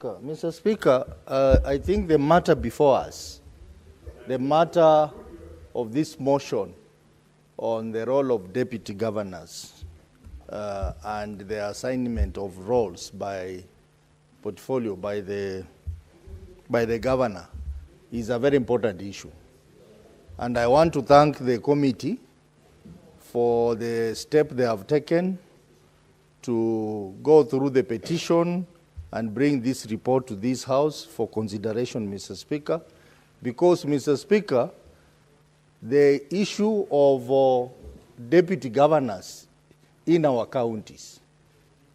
Mr. Speaker, I think the matter before us, the matter of this motion on the role of deputy governors and the assignment of roles by portfolio by the governor is a very important issue. And I want to thank the committee for the step they have taken to go through the petition and bring this report to this House for consideration, Mr. Speaker, because, Mr. Speaker, the issue of deputy governors in our counties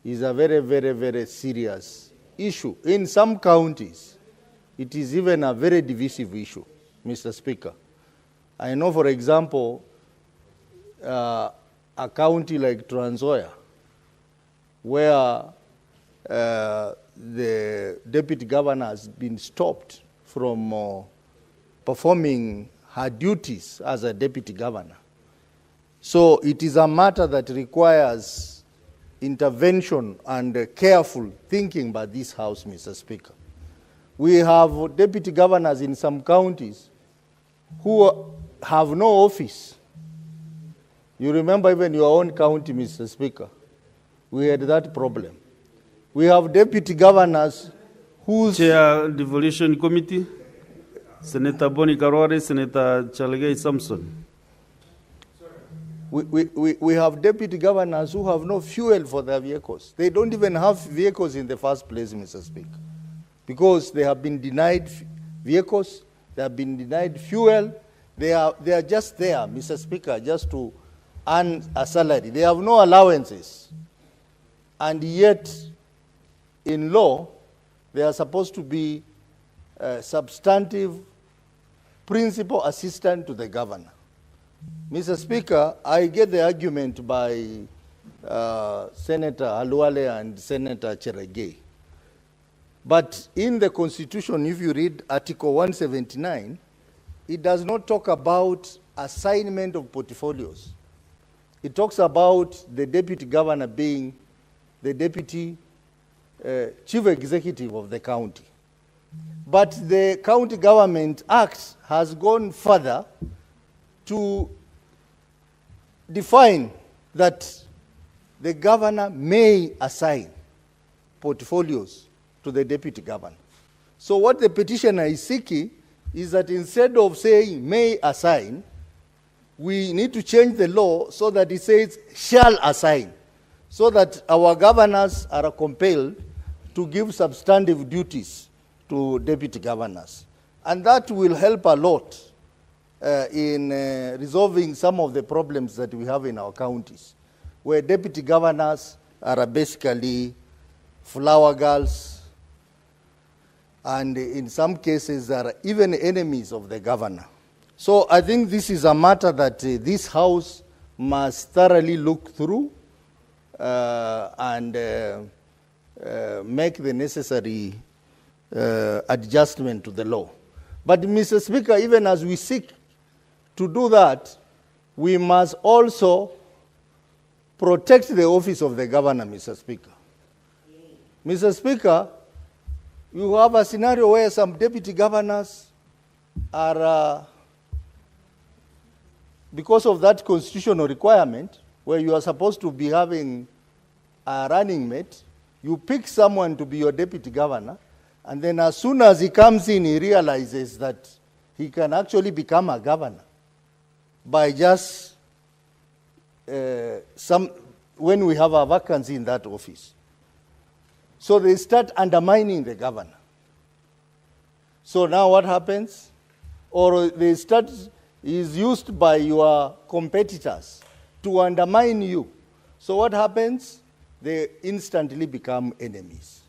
is a very, very, very serious issue. In some counties, it is even a very divisive issue, Mr. Speaker. I know, for example, a county like Trans Nzoia, where the deputy governor has been stopped from performing her duties as a deputy governor. So it is a matter that requires intervention and careful thinking by this House, Mr. Speaker. We have deputy governors in some counties who have no office. You remember even your own county, Mr. Speaker, we had that problem. We have deputy governors whose... Chair, Devolution Committee, Senator Boni Karwari, Senator Chalagay Samson. We have deputy governors who have no fuel for their vehicles. They don't even have vehicles in the first place, Mr. Speaker, because they have been denied vehicles, they have been denied fuel. They are just there, Mr. Speaker, just to earn a salary. They have no allowances. And yet, in law, they are supposed to be substantive principal assistant to the governor. Mr. Speaker, I get the argument by Senator Aluale and Senator Cheragay. But in the Constitution, if you read Article 179, it does not talk about assignment of portfolios. It talks about the deputy governor being the deputy chief executive of the county. But the County Government Act has gone further to define that the governor may assign portfolios to the deputy governor. So what the petitioner is seeking is that instead of saying may assign, we need to change the law so that it says shall assign, so that our governors are compelled to give substantive duties to deputy governors. And that will help a lot in resolving some of the problems that we have in our counties, where deputy governors are basically flower girls, and in some cases are even enemies of the governor. So I think this is a matter that this House must thoroughly look through and make the necessary adjustment to the law. But, Mr. Speaker, even as we seek to do that, we must also protect the office of the governor, Mr. Speaker. Mr. Speaker, you have a scenario where some deputy governors are, because of that constitutional requirement, where you are supposed to be having a running mate, you pick someone to be your deputy governor, and then as soon as he comes in, he realizes that he can actually become a governor by just when we have a vacancy in that office. So they start undermining the governor. So now what happens? Or they start, is used by your competitors to undermine you. So what happens? They instantly become enemies.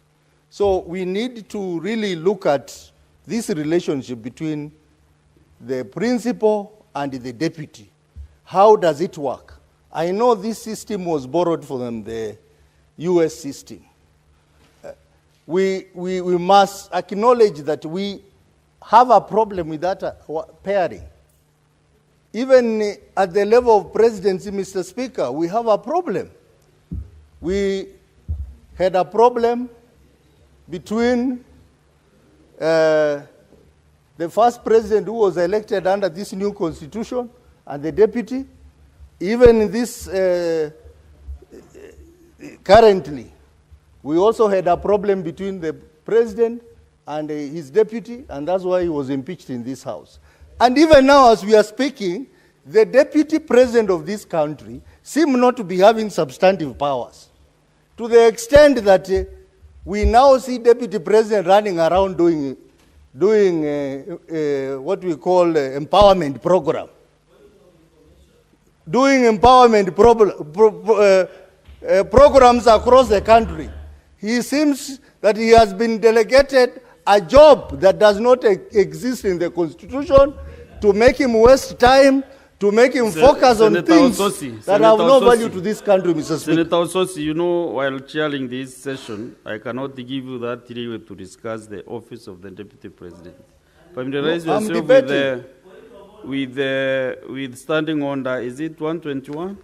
So we need to really look at this relationship between the principal and the deputy. How does it work? I know this system was borrowed from the US system. We must acknowledge that we have a problem with that pairing. Even at the level of presidency, Mr. Speaker, we have a problem. We had a problem between the first president who was elected under this new constitution and the deputy. Even in this, currently, we also had a problem between the president and his deputy, and that's why he was impeached in this house. And even now, as we are speaking, the deputy president of this country seems not to be having substantive powers, to the extent that we now see deputy president running around doing what we call empowerment program. Doing empowerment programs across the country. He seems that he has been delegated a job that does not exist in the Constitution, to make him waste time, to make him focus on things that have no value to this country, Mr. Speaker. Senator Osotsi, you know, while chairing this session, I cannot give you that leeway to discuss the office of the Deputy President. Familiarize yourself with standing order. Is it 121?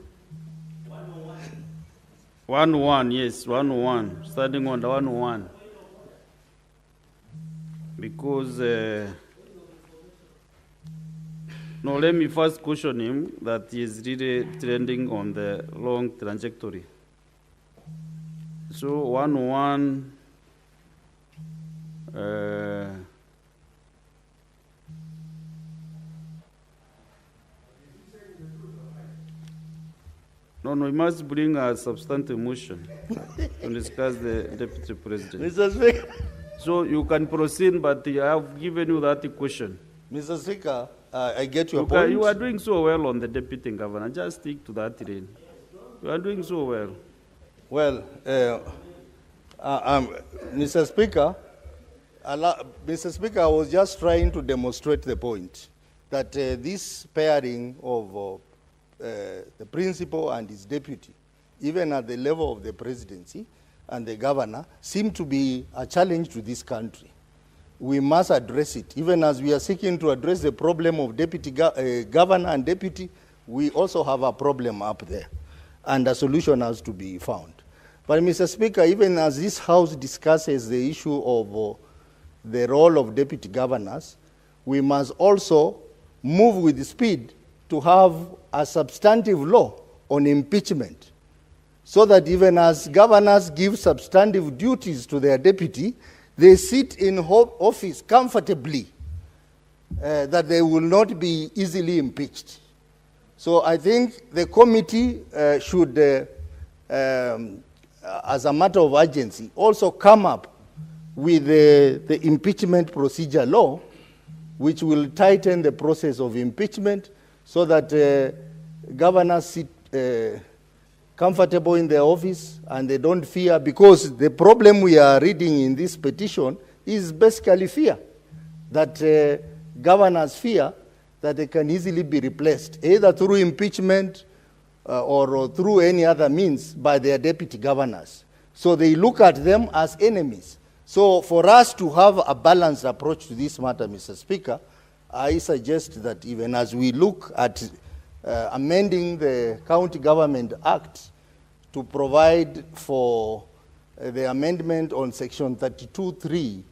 1-1, yes, 1-1. Standing order 1-1. Because, no, let me first caution him that he is really trending on the long trajectory. So 1-1, no, we must bring a substantive motion to discuss the Deputy President. Mr. Speaker. So you can proceed, but I have given you that question. Mr. Speaker, I get your point. You are doing so well on the Deputy Governor. Just stick to that lane. You are doing so well. Well, Mr. Speaker, I was just trying to demonstrate the point that this pairing of the principal and his deputy, even at the level of the presidency and the governor, seem to be a challenge to this country. We must address it. Even as we are seeking to address the problem of deputy governor and deputy, we also have a problem up there, and a solution has to be found. But Mr. Speaker, even as this House discusses the issue of the role of deputy governors, we must also move with speed to have a substantive law on impeachment, so that even as governors give substantive duties to their deputy, they sit in office comfortably, that they will not be easily impeached. So I think the committee should, as a matter of urgency, also come up with the impeachment procedure law, which will tighten the process of impeachment, so that governors sit comfortable in their office and they don't fear, because the problem we are reading in this petition is basically fear, that governors fear that they can easily be replaced, either through impeachment or through any other means by their deputy governors. So they look at them as enemies. So for us to have a balanced approach to this matter, Mr. Speaker, I suggest that even as we look at amending the County Government Act to provide for the amendment on Section 32(3)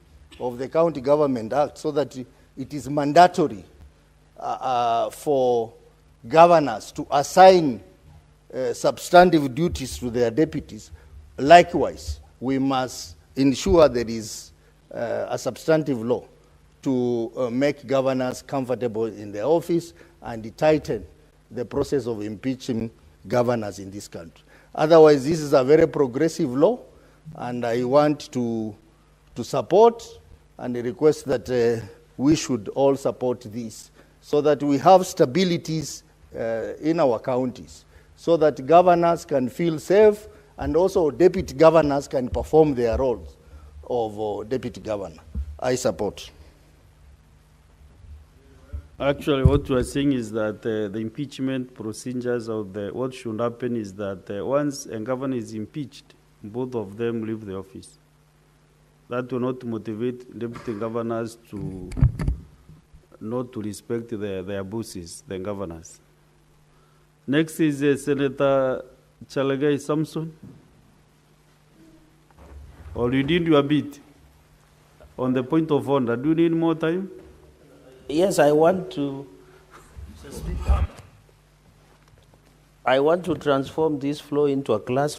of the County Government Act, so that it is mandatory for governors to assign substantive duties to their deputies. Likewise, we must ensure there is a substantive law to make governors comfortable in their office and tighten the process of impeaching governors in this country. Otherwise, this is a very progressive law, and I want to support and request that we should all support this, so that we have stabilities in our counties, so that governors can feel safe, and also deputy governors can perform their roles of deputy governor. I support. Actually, what we are saying is that the impeachment procedures of what should happen is that once a governor is impeached, both of them leave the office. That will not motivate deputy governors to not to respect their bosses, the governors. Next is Senator Chalagai Samson. Or you did your bit? On the point of order, do you need more time? Yes, I want to transform this floor into a class.